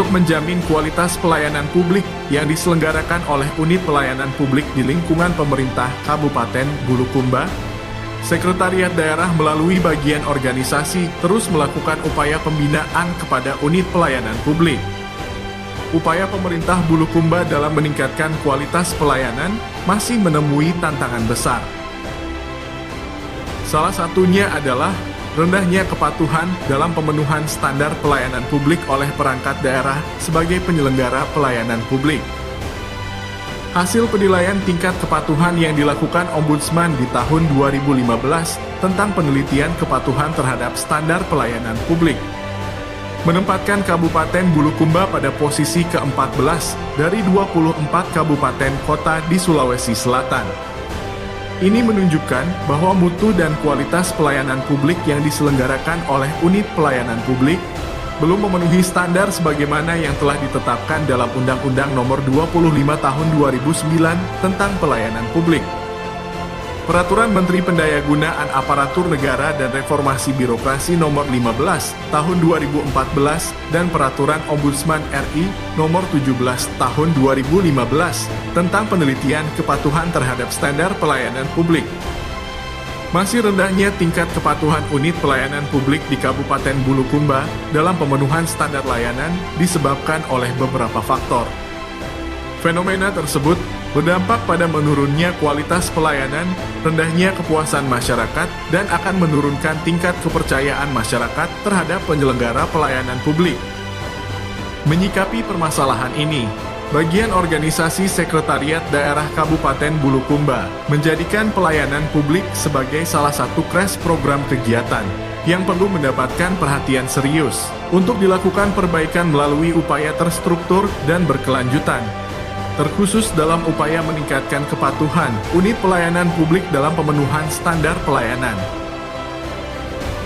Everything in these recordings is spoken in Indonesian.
menjamin kualitas pelayanan publik yang diselenggarakan oleh unit pelayanan publik di lingkungan pemerintah Kabupaten Bulukumba, Sekretariat Daerah melalui bagian organisasi terus melakukan upaya pembinaan kepada unit pelayanan publik. Upaya pemerintah Bulukumba dalam meningkatkan kualitas pelayanan masih menemui tantangan besar. Salah satunya adalah rendahnya kepatuhan dalam pemenuhan standar pelayanan publik oleh perangkat daerah sebagai penyelenggara pelayanan publik. Hasil penilaian tingkat kepatuhan yang dilakukan Ombudsman di tahun 2015 tentang penelitian kepatuhan terhadap standar pelayanan publik menempatkan Kabupaten Bulukumba pada posisi ke-14 dari 24 kabupaten kota di Sulawesi Selatan. Ini menunjukkan bahwa mutu dan kualitas pelayanan publik yang diselenggarakan oleh unit pelayanan publik belum memenuhi standar sebagaimana yang telah ditetapkan dalam Undang-Undang Nomor 25 Tahun 2009 tentang Pelayanan Publik, Peraturan Menteri Pendayagunaan Aparatur Negara dan Reformasi Birokrasi Nomor 15 Tahun 2014 dan Peraturan Ombudsman RI Nomor 17 Tahun 2015 tentang penelitian kepatuhan terhadap standar pelayanan publik. Masih rendahnya tingkat kepatuhan unit pelayanan publik di Kabupaten Bulukumba dalam pemenuhan standar layanan disebabkan oleh beberapa faktor. Fenomena tersebut berdampak pada menurunnya kualitas pelayanan, rendahnya kepuasan masyarakat, dan akan menurunkan tingkat kepercayaan masyarakat terhadap penyelenggara pelayanan publik. Menyikapi permasalahan ini, bagian organisasi Sekretariat Daerah Kabupaten Bulukumba menjadikan pelayanan publik sebagai salah satu kres program kegiatan yang perlu mendapatkan perhatian serius untuk dilakukan perbaikan melalui upaya terstruktur dan berkelanjutan, terkhusus dalam upaya meningkatkan kepatuhan unit pelayanan publik dalam pemenuhan standar pelayanan.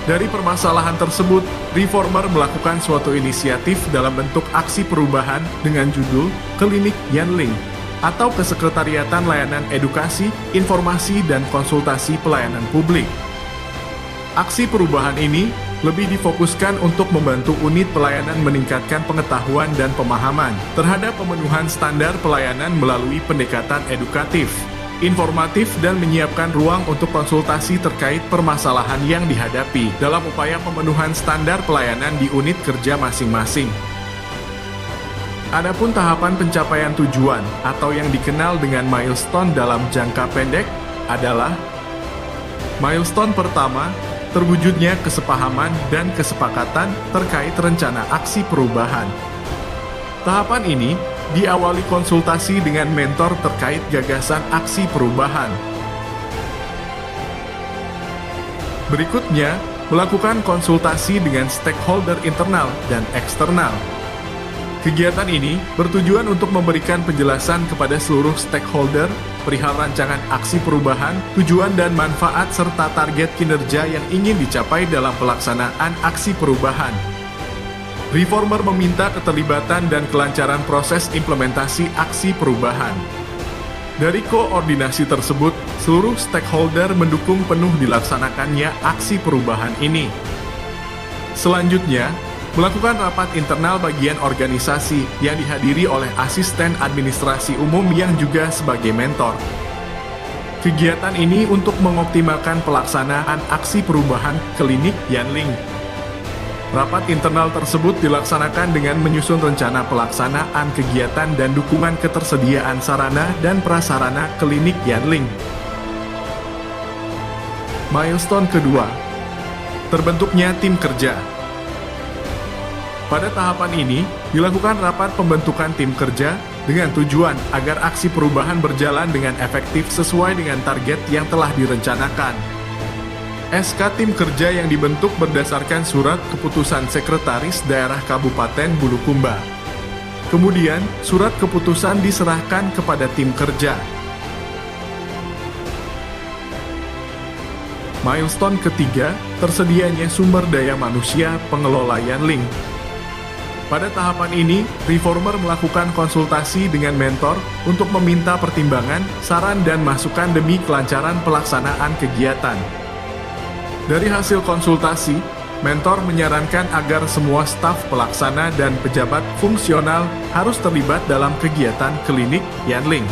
Dari permasalahan tersebut, Reformer melakukan suatu inisiatif dalam bentuk aksi perubahan dengan judul Klinik Yanling atau Kesekretariatan Layanan Edukasi, Informasi, dan Konsultasi Pelayanan Publik. Aksi perubahan ini lebih difokuskan untuk membantu unit pelayanan meningkatkan pengetahuan dan pemahaman terhadap pemenuhan standar pelayanan melalui pendekatan edukatif, informatif, dan menyiapkan ruang untuk konsultasi terkait permasalahan yang dihadapi dalam upaya pemenuhan standar pelayanan di unit kerja masing-masing. Adapun tahapan pencapaian tujuan atau yang dikenal dengan milestone dalam jangka pendek adalah milestone pertama, terwujudnya kesepahaman dan kesepakatan terkait rencana aksi perubahan. Tahapan ini diawali konsultasi dengan mentor terkait gagasan aksi perubahan. Berikutnya, melakukan konsultasi dengan stakeholder internal dan eksternal. Kegiatan ini bertujuan untuk memberikan penjelasan kepada seluruh stakeholder perihal rancangan aksi perubahan, tujuan dan manfaat serta target kinerja yang ingin dicapai dalam pelaksanaan aksi perubahan. Reformer meminta keterlibatan dan kelancaran proses implementasi aksi perubahan. Dari koordinasi tersebut, seluruh stakeholder mendukung penuh dilaksanakannya aksi perubahan ini. Selanjutnya, melakukan rapat internal bagian organisasi yang dihadiri oleh asisten administrasi umum yang juga sebagai mentor. Kegiatan ini untuk mengoptimalkan pelaksanaan aksi perubahan Klinik Yanling. Rapat internal tersebut dilaksanakan dengan menyusun rencana pelaksanaan kegiatan dan dukungan ketersediaan sarana dan prasarana Klinik Yanling. Milestone kedua, terbentuknya tim kerja. Pada tahapan ini, dilakukan rapat pembentukan tim kerja dengan tujuan agar aksi perubahan berjalan dengan efektif sesuai dengan target yang telah direncanakan. SK tim kerja yang dibentuk berdasarkan surat keputusan Sekretaris Daerah Kabupaten Bulukumba. Kemudian, surat keputusan diserahkan kepada tim kerja. Milestone ketiga, tersedianya sumber daya manusia pengelola Yanling. Pada tahapan ini, Reformer melakukan konsultasi dengan mentor untuk meminta pertimbangan, saran, dan masukan demi kelancaran pelaksanaan kegiatan. Dari hasil konsultasi, mentor menyarankan agar semua staf pelaksana dan pejabat fungsional harus terlibat dalam kegiatan klinik Yanling.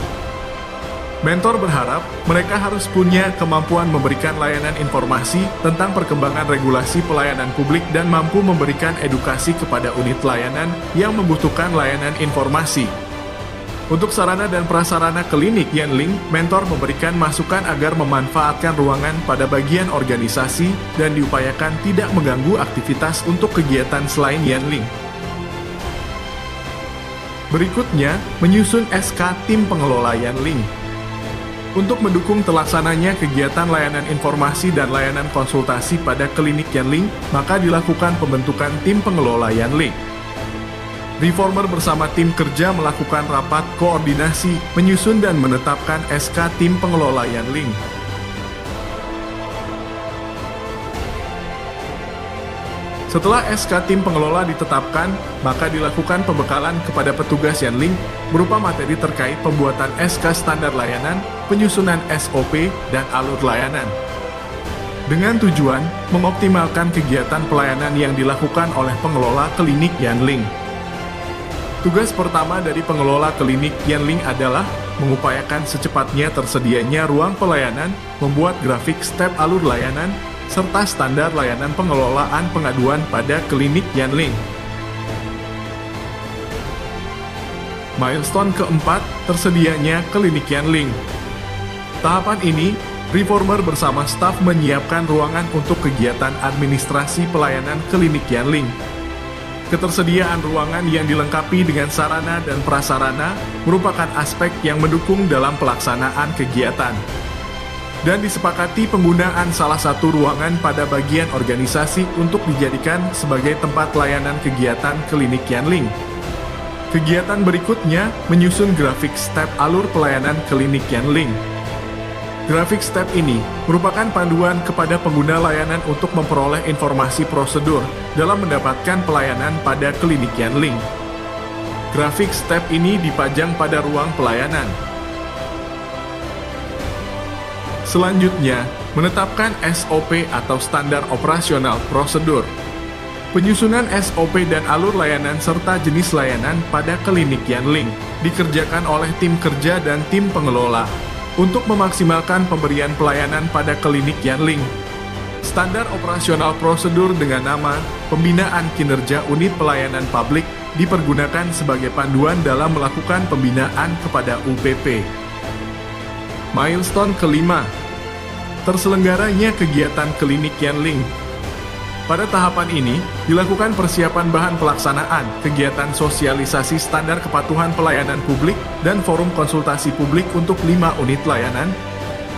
Mentor berharap mereka harus punya kemampuan memberikan layanan informasi tentang perkembangan regulasi pelayanan publik dan mampu memberikan edukasi kepada unit layanan yang membutuhkan layanan informasi. Untuk sarana dan prasarana klinik Yanling, mentor memberikan masukan agar memanfaatkan ruangan pada bagian organisasi dan diupayakan tidak mengganggu aktivitas untuk kegiatan selain Yanling. Berikutnya, menyusun SK tim pengelola Yanling. Untuk mendukung terlaksananya kegiatan layanan informasi dan layanan konsultasi pada klinik Yanling, maka dilakukan pembentukan tim pengelola Yanling. Reformer bersama tim kerja melakukan rapat koordinasi, menyusun dan menetapkan SK tim pengelola Yanling. Setelah SK tim pengelola ditetapkan, maka dilakukan pembekalan kepada petugas Yanling berupa materi terkait pembuatan SK standar layanan, penyusunan SOP, dan alur layanan. Dengan tujuan mengoptimalkan kegiatan pelayanan yang dilakukan oleh pengelola klinik Yanling. Tugas pertama dari pengelola klinik Yanling adalah mengupayakan secepatnya tersedianya ruang pelayanan, membuat grafik step alur layanan, serta standar layanan pengelolaan pengaduan pada klinik Yanling. Milestone keempat, tersedianya klinik Yanling. Tahapan ini, Reformer bersama staf menyiapkan ruangan untuk kegiatan administrasi pelayanan klinik Yanling. Ketersediaan ruangan yang dilengkapi dengan sarana dan prasarana merupakan aspek yang mendukung dalam pelaksanaan kegiatan. Dan disepakati penggunaan salah satu ruangan pada bagian organisasi untuk dijadikan sebagai tempat layanan kegiatan klinik Yanling. Kegiatan berikutnya menyusun grafik step alur pelayanan klinik Yanling. Grafik step ini merupakan panduan kepada pengguna layanan untuk memperoleh informasi prosedur dalam mendapatkan pelayanan pada klinik Yanling. Grafik step ini dipajang pada ruang pelayanan. Selanjutnya, menetapkan SOP atau standar operasional prosedur. Penyusunan SOP dan alur layanan serta jenis layanan pada klinik Yanling dikerjakan oleh tim kerja dan tim pengelola untuk memaksimalkan pemberian pelayanan pada klinik Yanling. Standar operasional prosedur dengan nama Pembinaan Kinerja Unit Pelayanan Publik dipergunakan sebagai panduan dalam melakukan pembinaan kepada UPP. Milestone kelima, terselenggaranya kegiatan klinik Yanling. Pada tahapan ini, dilakukan persiapan bahan pelaksanaan, kegiatan sosialisasi standar kepatuhan pelayanan publik, dan forum konsultasi publik untuk 5 unit layanan,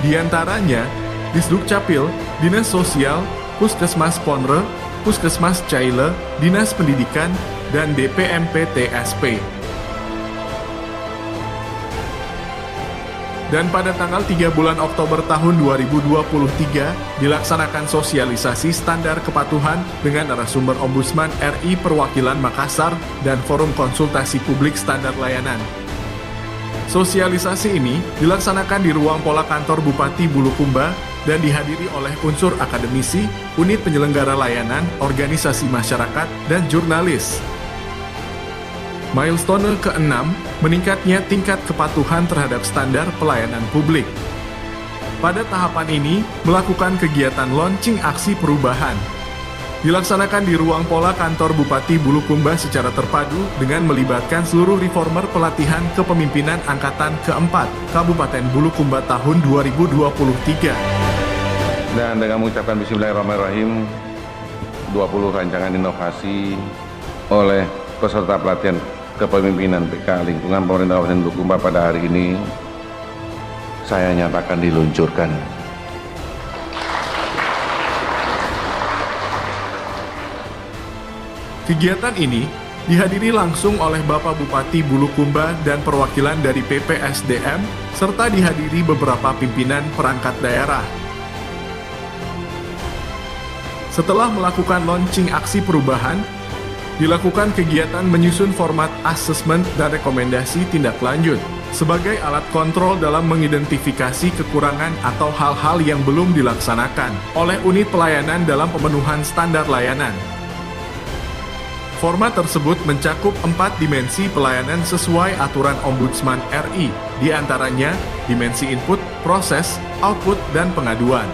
di antaranya Disduk Capil, Dinas Sosial, Puskesmas Ponre, Puskesmas Caile, Dinas Pendidikan, dan DPMP TSP. Dan pada tanggal 3 bulan Oktober tahun 2023, dilaksanakan sosialisasi standar kepatuhan dengan narasumber Ombudsman RI Perwakilan Makassar dan Forum Konsultasi Publik Standar Layanan. Sosialisasi ini dilaksanakan di ruang pola kantor Bupati Bulukumba dan dihadiri oleh unsur akademisi, unit penyelenggara layanan, organisasi masyarakat, dan jurnalis. Milestone ke-6, meningkatnya tingkat kepatuhan terhadap standar pelayanan publik. Pada tahapan ini, melakukan kegiatan launching aksi perubahan. Dilaksanakan di ruang pola kantor Bupati Bulukumba secara terpadu dengan melibatkan seluruh reformer pelatihan kepemimpinan Angkatan ke-4 Kabupaten Bulukumba tahun 2023. Dan dengan mengucapkan Bismillahirrahmanirrahim, 20 rancangan inovasi oleh peserta pelatihan kepemimpinan PK Lingkungan Pemerintah Kabupaten Bulukumba pada hari ini saya nyatakan diluncurkan. Kegiatan ini dihadiri langsung oleh Bapak Bupati Bulukumba dan perwakilan dari PPSDM serta dihadiri beberapa pimpinan perangkat daerah. Setelah melakukan launching aksi perubahan, dilakukan kegiatan menyusun format asesmen dan rekomendasi tindak lanjut sebagai alat kontrol dalam mengidentifikasi kekurangan atau hal-hal yang belum dilaksanakan oleh unit pelayanan dalam pemenuhan standar layanan. Format tersebut mencakup 4 dimensi pelayanan sesuai aturan Ombudsman RI, di antaranya dimensi input, proses, output, dan pengaduan.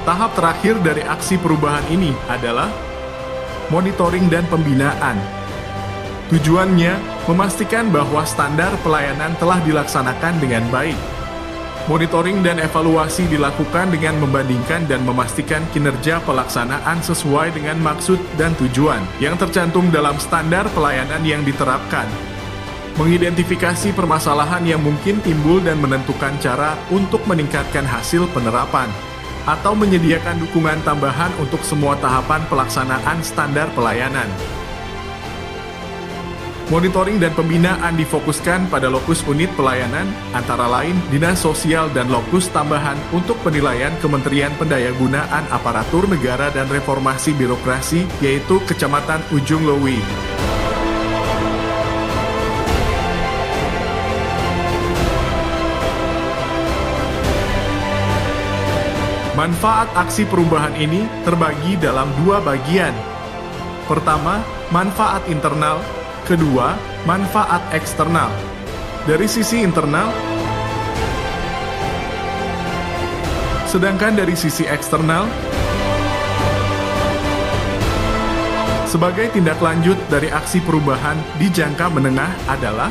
Tahap terakhir dari aksi perubahan ini adalah monitoring dan pembinaan. Tujuannya memastikan bahwa standar pelayanan telah dilaksanakan dengan baik. Monitoring dan evaluasi dilakukan dengan membandingkan dan memastikan kinerja pelaksanaan sesuai dengan maksud dan tujuan yang tercantum dalam standar pelayanan yang diterapkan. Mengidentifikasi permasalahan yang mungkin timbul dan menentukan cara untuk meningkatkan hasil penerapan, atau menyediakan dukungan tambahan untuk semua tahapan pelaksanaan standar pelayanan. Monitoring dan pembinaan difokuskan pada lokus unit pelayanan, antara lain Dinas Sosial dan lokus tambahan untuk penilaian Kementerian Pendayagunaan Aparatur Negara dan Reformasi Birokrasi, yaitu Kecamatan Ujung Lewi. Manfaat aksi perubahan ini terbagi dalam 2 bagian. Pertama, manfaat internal. Kedua, manfaat eksternal. Dari sisi internal, sedangkan dari sisi eksternal, sebagai tindak lanjut dari aksi perubahan di jangka menengah adalah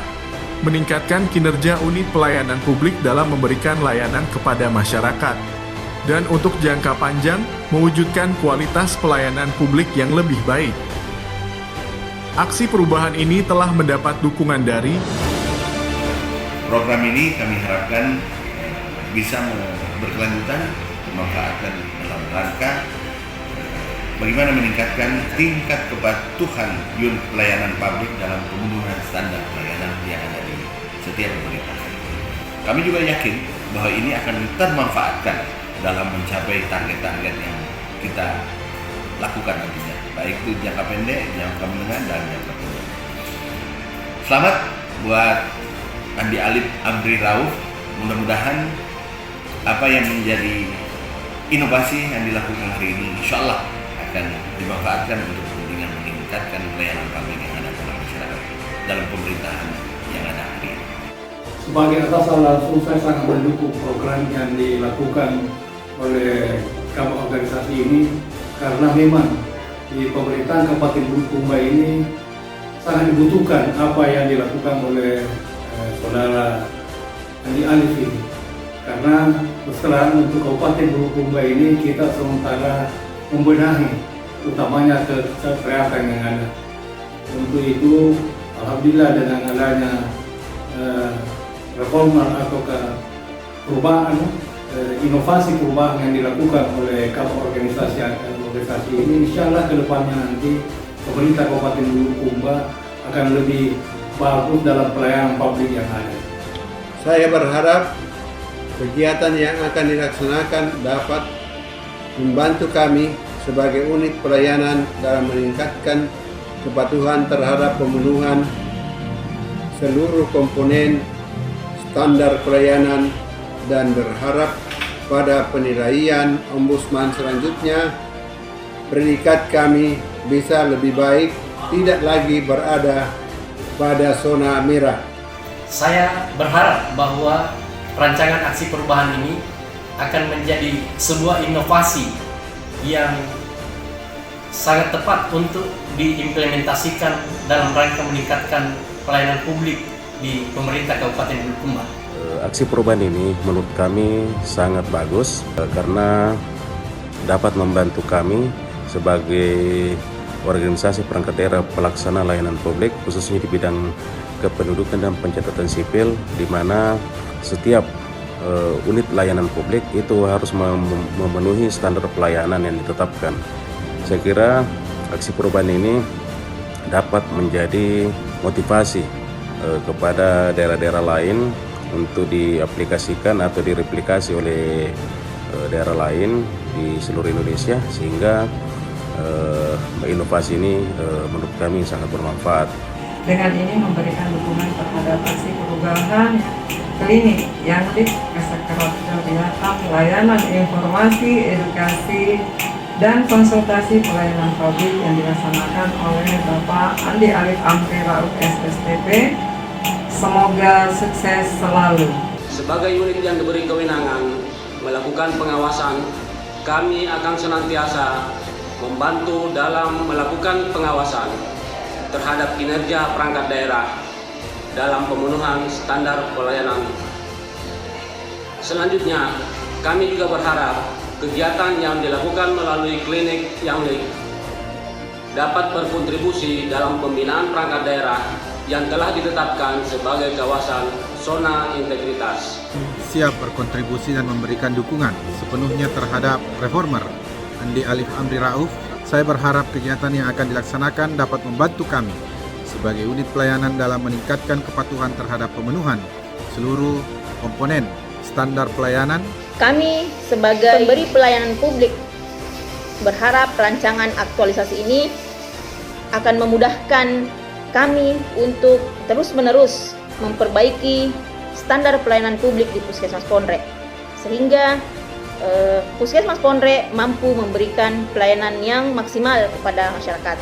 meningkatkan kinerja unit pelayanan publik dalam memberikan layanan kepada masyarakat. Dan untuk jangka panjang, mewujudkan kualitas pelayanan publik yang lebih baik. Aksi perubahan ini telah mendapat dukungan dari program ini kami harapkan bisa berkelanjutan, dimanfaatkan dalam rangka bagaimana meningkatkan tingkat kepatuhan unit pelayanan publik dalam pemenuhan standar pelayanan yang ada di setiap pemerintah. Kami juga yakin bahwa ini akan termanfaatkan dalam mencapai target-target yang kita lakukan nantinya, baik itu jangka pendek, jangka menengah, dan jangka panjang. Selamat buat Andi Alif Amri Rauf. Mudah-mudahan apa yang menjadi inovasi yang dilakukan hari ini insya Allah akan dimanfaatkan untuk kepentingan meningkatkan pelayanan publik yang ada pada masyarakat dalam pemerintahan yang ada hari ini. Sebagai atasan langsung saya sangat mendukung program yang dilakukan oleh Kamar organisasi ini, karena memang di pemerintahan Kabupaten Bulukumba ini sangat dibutuhkan apa yang dilakukan oleh saudara Andi Alif ini. Karena setelah untuk Kabupaten Bulukumba ini kita sementara membenahi utamanya kesehatan yang ada. Untuk itu alhamdulillah dengan adanya reforma atau perubahan, inovasi perubahan yang dilakukan oleh Kamar organisasi ini, insya Allah ke depannya nanti pemerintah Kabupaten Bulukumba akan lebih bagus dalam pelayanan publik yang ada. Saya berharap kegiatan yang akan dilaksanakan dapat membantu kami sebagai unit pelayanan dalam meningkatkan kepatuhan terhadap pemenuhan seluruh komponen standar pelayanan, dan berharap pada penilaian Ombudsman selanjutnya predikat kami bisa lebih baik, tidak lagi berada pada zona merah. Saya berharap bahwa rancangan aksi perubahan ini akan menjadi sebuah inovasi yang sangat tepat untuk diimplementasikan dalam rangka meningkatkan pelayanan publik di pemerintah Kabupaten Bulukumba. Aksi perubahan ini menurut kami sangat bagus karena dapat membantu kami sebagai organisasi perangkat daerah pelaksana layanan publik, khususnya di bidang kependudukan dan pencatatan sipil, di mana setiap unit layanan publik itu harus memenuhi standar pelayanan yang ditetapkan. Saya kira aksi perubahan ini dapat menjadi motivasi kepada daerah-daerah lain untuk diaplikasikan atau direplikasi oleh daerah lain di seluruh Indonesia, sehingga inovasi ini menurut kami sangat bermanfaat. Dengan ini memberikan dukungan terhadap aksi perubahan klinik yang kesekretariatan pelayanan informasi, edukasi, dan konsultasi pelayanan publik yang dilaksanakan oleh Bapak Andi Alif Amri Rauf SSTP. Semoga sukses selalu. Sebagai unit yang diberi kewenangan melakukan pengawasan, kami akan senantiasa membantu dalam melakukan pengawasan terhadap kinerja perangkat daerah dalam pemenuhan standar pelayanan. Selanjutnya, kami juga berharap kegiatan yang dilakukan melalui klinik Yanglik dapat berkontribusi dalam pembinaan perangkat daerah yang telah ditetapkan sebagai kawasan zona integritas. Siap berkontribusi dan memberikan dukungan sepenuhnya terhadap reformer Andi Alif Amri Rauf. Saya berharap kegiatan yang akan dilaksanakan dapat membantu kami sebagai unit pelayanan dalam meningkatkan kepatuhan terhadap pemenuhan seluruh komponen standar pelayanan. Kami sebagai pemberi pelayanan publik berharap rancangan aktualisasi ini akan memudahkan kami untuk terus-menerus memperbaiki standar pelayanan publik di Puskesmas Ponre, sehingga Puskesmas Ponre mampu memberikan pelayanan yang maksimal kepada masyarakat.